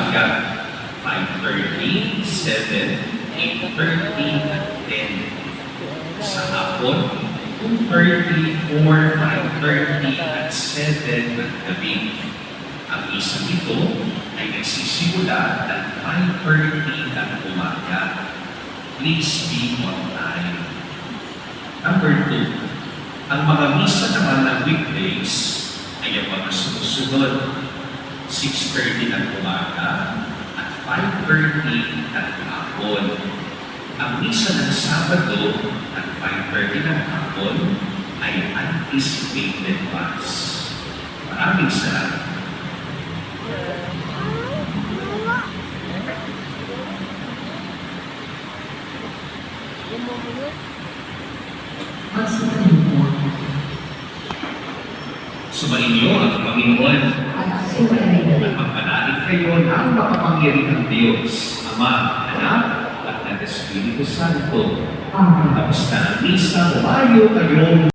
umaga, 5:30, 7, 8:30, at 10. Sa hapon, 2:30, 4, 5:30, at 7 ng gabi. Ang isang ito ay nagsisimula ng 5:30 ng umaga. Please be on time. Number 2, ang mga misa naman ng weekdays ay ang mga sumusunod. 6:30 ng umaga at 5:30 ng hapon. Ang misa ng Sabado at 5:30 ng hapon ay anticipated Mass. Maraming salamat. Sumainyo ang Panginoon at magpanalig kayo ng makapangyarihang Diyos, Ama, Anak, at ng Espiritu Santo. Tapos na ang misa, humayo kayong